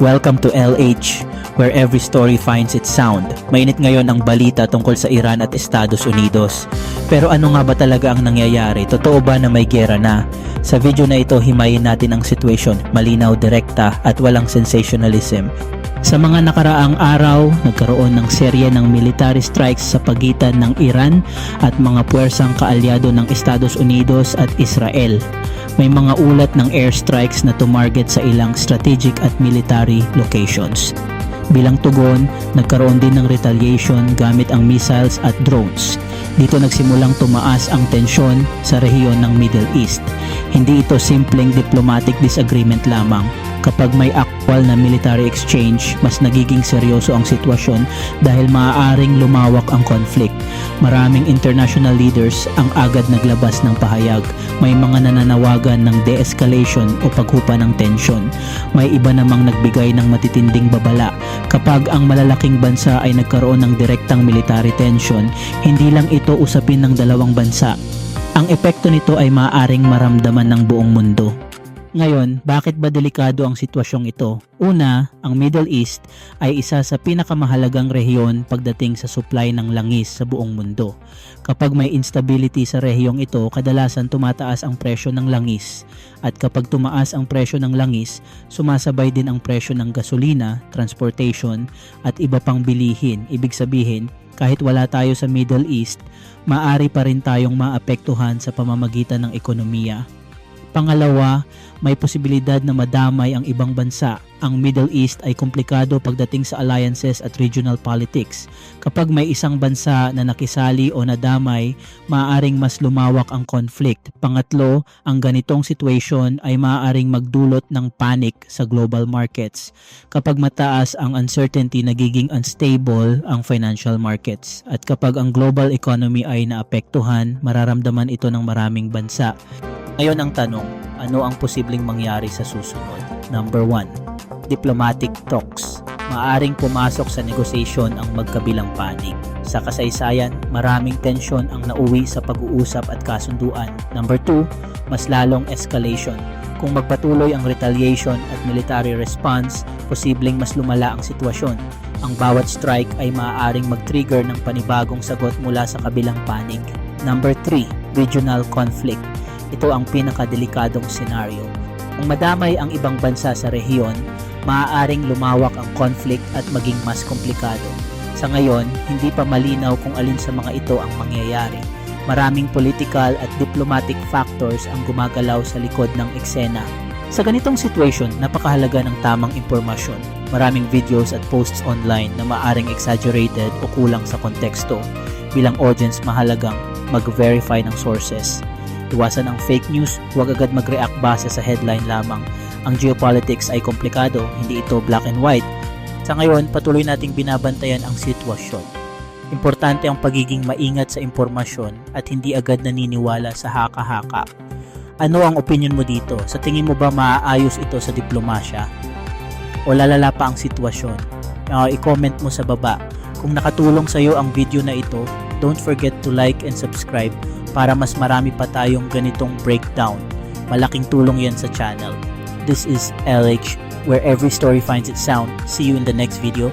Welcome to LH, where every story finds its sound. Mainit ngayon ang balita tungkol sa Iran at Estados Unidos. Pero ano nga ba talaga ang nangyayari? Totoo ba na may giyera na? Sa video na ito, himayin natin ang sitwasyon, malinaw, direkta at walang sensationalism. Sa mga nakaraang araw, nagkaroon ng serye ng military strikes sa pagitan ng Iran at mga puwersang kaalyado ng Estados Unidos at Israel. May mga ulat ng airstrikes na tumarget sa ilang strategic at military locations. Bilang tugon, nagkaroon din ng retaliation gamit ang missiles at drones. Dito nagsimulang tumaas ang tensyon sa rehiyon ng Middle East. Hindi ito simpleng diplomatic disagreement lamang. Kapag may actual na military exchange, mas nagiging seryoso ang sitwasyon dahil maaaring lumawak ang conflict. Maraming international leaders ang agad naglabas ng pahayag. May mga nananawagan ng de-escalation o paghupa ng tensyon. May iba namang nagbigay ng matitinding babala. Kapag ang malalaking bansa ay nagkaroon ng direktang military tension, hindi lang ito usapin ng dalawang bansa. Ang epekto nito ay maaaring maramdaman ng buong mundo. Ngayon, bakit ba delikado ang sitwasyong ito? Una, ang Middle East ay isa sa pinakamahalagang rehiyon pagdating sa supply ng langis sa buong mundo. Kapag may instability sa rehiyong ito, kadalasan tumataas ang presyo ng langis. At kapag tumaas ang presyo ng langis, sumasabay din ang presyo ng gasolina, transportation at iba pang bilihin. Ibig sabihin, kahit wala tayo sa Middle East, maaari pa rin tayong maapektuhan sa pamamagitan ng ekonomiya. Pangalawa, may posibilidad na madamay ang ibang bansa. Ang Middle East ay komplikado pagdating sa alliances at regional politics. Kapag may isang bansa na nakisali o nadamay, maaaring mas lumawak ang conflict. Pangatlo, ang ganitong situation ay maaaring magdulot ng panic sa global markets. Kapag mataas ang uncertainty, nagiging unstable ang financial markets. At kapag ang global economy ay naapektuhan, mararamdaman ito ng maraming bansa. Ngayon ang tanong, ano ang posibleng mangyari sa susunod? Number 1, diplomatic talks. Maaring pumasok sa negosasyon ang magkabilang panig. Sa kasaysayan, maraming tensyon ang nauwi sa pag-uusap at kasunduan. Number 2, mas lalong escalation. Kung magpatuloy ang retaliation at military response, posibleng mas lumala ang sitwasyon. Ang bawat strike ay maaaring mag-trigger ng panibagong sagot mula sa kabilang panig. Number 3, regional conflict. Ito ang pinakadelikadong senaryo. Kung madamay ang ibang bansa sa rehiyon, maaaring lumawak ang conflict at maging mas komplikado. Sa ngayon, hindi pa malinaw kung alin sa mga ito ang mangyayari. Maraming political at diplomatic factors ang gumagalaw sa likod ng eksena. Sa ganitong situation, napakahalaga ng tamang impormasyon. Maraming videos at posts online na maaaring exaggerated o kulang sa konteksto. Bilang audience, mahalagang mag-verify ng sources. Iwasan ang fake news, huwag agad mag-react base sa headline lamang. Ang geopolitics ay komplikado, hindi ito black and white. Sa ngayon, patuloy nating binabantayan ang sitwasyon. Importante ang pagiging maingat sa impormasyon at hindi agad naniniwala sa haka-haka. Ano ang opinion mo dito? Sa tingin mo ba maaayos ito sa diplomasya? O lalala pa ang sitwasyon? I-comment mo sa baba. Kung nakatulong sa iyo ang video na ito, don't forget to like and subscribe para mas marami pa tayong ganitong breakdown. Malaking tulong yan sa channel. This is LH, where every story finds its sound. See you in the next video.